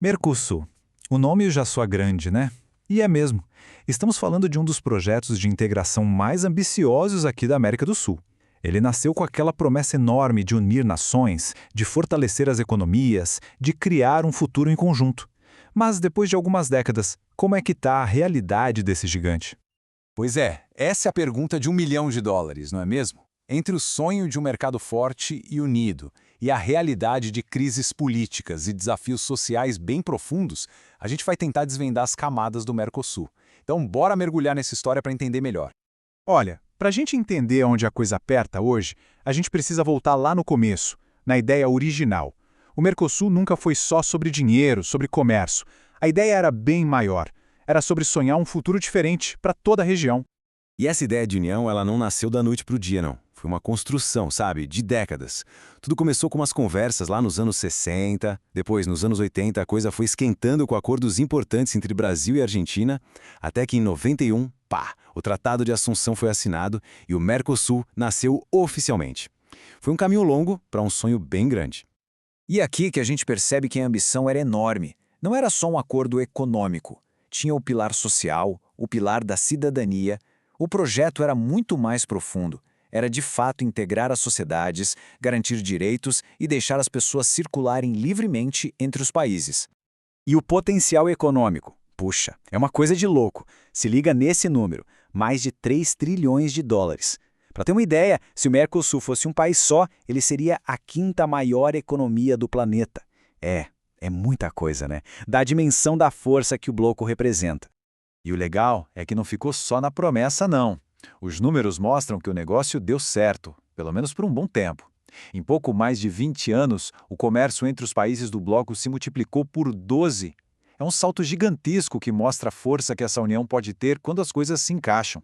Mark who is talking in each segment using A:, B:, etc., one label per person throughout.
A: Mercosul. O nome já soa grande, né? E é mesmo. Estamos falando de um dos projetos de integração mais ambiciosos aqui da América do Sul. Ele nasceu com aquela promessa enorme de unir nações, de fortalecer as economias, de criar um futuro em conjunto. Mas depois de algumas décadas, como é que está a realidade desse gigante?
B: Pois é, essa é a pergunta de US$ 1 milhão, não é mesmo? Entre o sonho de um mercado forte e unido e a realidade de crises políticas e desafios sociais bem profundos, a gente vai tentar desvendar as camadas do Mercosul. Então, bora mergulhar nessa história para entender melhor.
A: Olha, para a gente entender onde a coisa aperta hoje, a gente precisa voltar lá no começo, na ideia original. O Mercosul nunca foi só sobre dinheiro, sobre comércio. A ideia era bem maior. Era sobre sonhar um futuro diferente para toda a região.
C: E essa ideia de união, ela não nasceu da noite para o dia, não. Foi uma construção, sabe, de décadas. Tudo começou com umas conversas lá nos anos 60, depois, nos anos 80, a coisa foi esquentando com acordos importantes entre Brasil e Argentina, até que em 91, pá, o Tratado de Assunção foi assinado e o Mercosul nasceu oficialmente. Foi um caminho longo para um sonho bem grande.
D: E aqui que a gente percebe que a ambição era enorme. Não era só um acordo econômico. Tinha o pilar social, o pilar da cidadania. O projeto era muito mais profundo. Era de fato integrar as sociedades, garantir direitos e deixar as pessoas circularem livremente entre os países.
E: E o potencial econômico? Puxa, é uma coisa de louco. Se liga nesse número, mais de 3 trilhões de dólares. Para ter uma ideia, se o Mercosul fosse um país só, ele seria a quinta maior economia do planeta. É muita coisa, né? Da dimensão da força que o bloco representa.
A: E o legal é que não ficou só na promessa, não. Os números mostram que o negócio deu certo, pelo menos por um bom tempo. Em pouco mais de 20 anos, o comércio entre os países do bloco se multiplicou por 12. É um salto gigantesco que mostra a força que essa união pode ter quando as coisas se encaixam.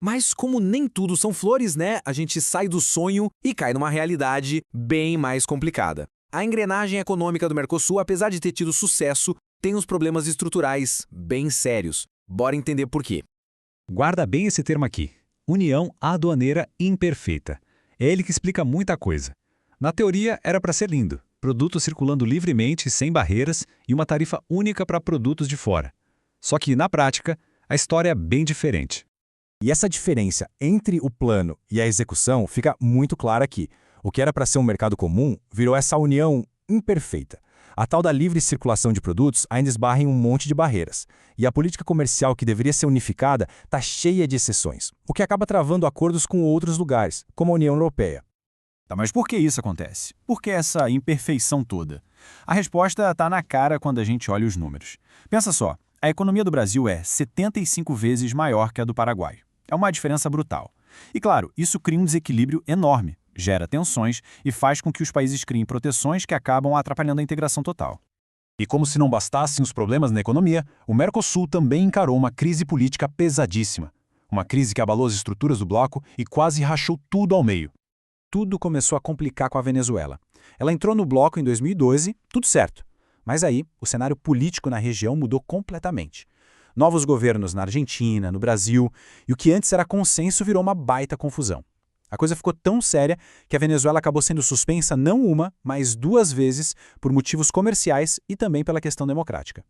F: Mas como nem tudo são flores, né? A gente sai do sonho e cai numa realidade bem mais complicada. A engrenagem econômica do Mercosul, apesar de ter tido sucesso, tem uns problemas estruturais bem sérios. Bora entender por quê.
G: Guarda bem esse termo aqui. União aduaneira imperfeita. É ele que explica muita coisa. Na teoria, era para ser lindo. Produtos circulando livremente, sem barreiras e uma tarifa única para produtos de fora. Só que, na prática, a história é bem diferente.
H: E essa diferença entre o plano e a execução fica muito clara aqui. O que era para ser um mercado comum virou essa união imperfeita. A tal da livre circulação de produtos ainda esbarra em um monte de barreiras. E a política comercial que deveria ser unificada está cheia de exceções, o que acaba travando acordos com outros lugares, como a União Europeia.
I: Tá, mas por que isso acontece? Por que essa imperfeição toda? A resposta está na cara quando a gente olha os números. Pensa só, a economia do Brasil é 75 vezes maior que a do Paraguai. É uma diferença brutal. E claro, isso cria um desequilíbrio enorme, gera tensões e faz com que os países criem proteções que acabam atrapalhando a integração total.
A: E como se não bastassem os problemas na economia, o Mercosul também encarou uma crise política pesadíssima. Uma crise que abalou as estruturas do bloco e quase rachou tudo ao meio.
E: Tudo começou a complicar com a Venezuela. Ela entrou no bloco em 2012, tudo certo. Mas aí, o cenário político na região mudou completamente. Novos governos na Argentina, no Brasil, e o que antes era consenso virou uma baita confusão. A coisa ficou tão séria que a Venezuela acabou sendo suspensa não uma, mas 2 vezes por motivos comerciais e também pela questão democrática.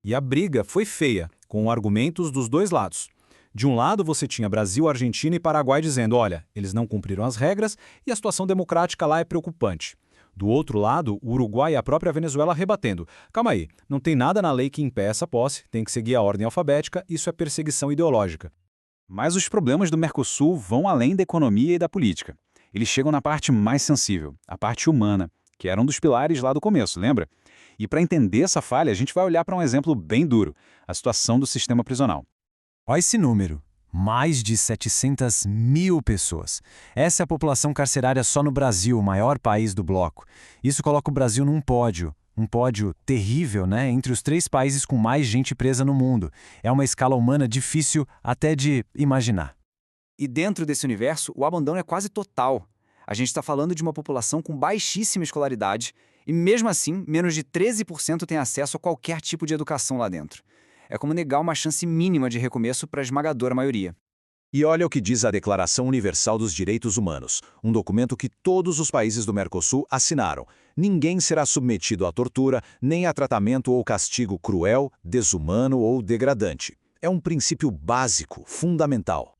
J: E a briga foi feia, com argumentos dos dois lados. De um lado, você tinha Brasil, Argentina e Paraguai dizendo, olha, eles não cumpriram as regras e a situação democrática lá é preocupante. Do outro lado, o Uruguai e a própria Venezuela rebatendo. Calma aí, não tem nada na lei que impeça a posse, tem que seguir a ordem alfabética, isso é perseguição ideológica.
G: Mas os problemas do Mercosul vão além da economia e da política. Eles chegam na parte mais sensível, a parte humana, que era um dos pilares lá do começo, lembra? E para entender essa falha, a gente vai olhar para um exemplo bem duro, a situação do sistema prisional.
H: Olha esse número. Mais de 700 mil pessoas. Essa é a população carcerária só no Brasil, o maior país do bloco. Isso coloca o Brasil num pódio. Um pódio terrível, né? Entre os 3 países com mais gente presa no mundo. É uma escala humana difícil até de imaginar.
D: E dentro desse universo, o abandono é quase total. A gente está falando de uma população com baixíssima escolaridade e, mesmo assim, menos de 13% tem acesso a qualquer tipo de educação lá dentro. É como negar uma chance mínima de recomeço para a esmagadora maioria.
K: E olha o que diz a Declaração Universal dos Direitos Humanos, um documento que todos os países do Mercosul assinaram. Ninguém será submetido à tortura, nem a tratamento ou castigo cruel, desumano ou degradante. É um princípio básico, fundamental.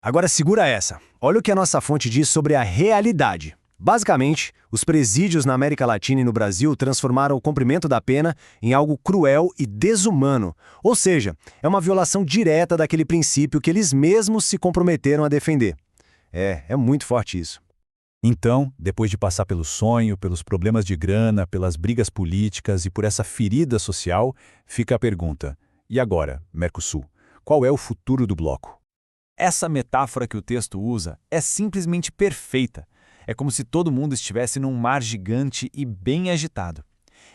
L: Agora segura essa. Olha o que a nossa fonte diz sobre a realidade. Basicamente, os presídios na América Latina e no Brasil transformaram o cumprimento da pena em algo cruel e desumano. Ou seja, é uma violação direta daquele princípio que eles mesmos se comprometeram a defender. É muito forte isso.
H: Então, depois de passar pelo sonho, pelos problemas de grana, pelas brigas políticas e por essa ferida social, fica a pergunta: e agora, Mercosul? Qual é o futuro do bloco?
M: Essa metáfora que o texto usa é simplesmente perfeita. É como se todo mundo estivesse num mar gigante e bem agitado.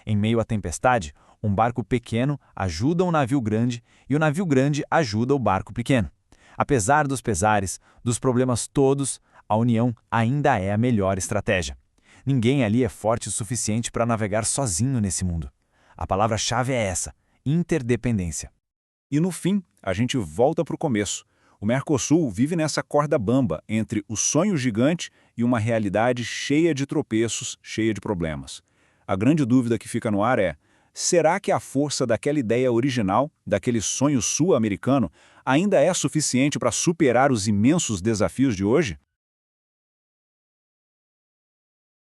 M: Em meio à tempestade, um barco pequeno ajuda um navio grande e o navio grande ajuda o barco pequeno. Apesar dos pesares, dos problemas todos, a união ainda é a melhor estratégia. Ninguém ali é forte o suficiente para navegar sozinho nesse mundo. A palavra-chave é essa: interdependência.
J: E no fim, a gente volta para o começo. O Mercosul vive nessa corda bamba entre o sonho gigante e uma realidade cheia de tropeços, cheia de problemas. A grande dúvida que fica no ar é: será que a força daquela ideia original, daquele sonho sul-americano, ainda é suficiente para superar os imensos desafios de hoje?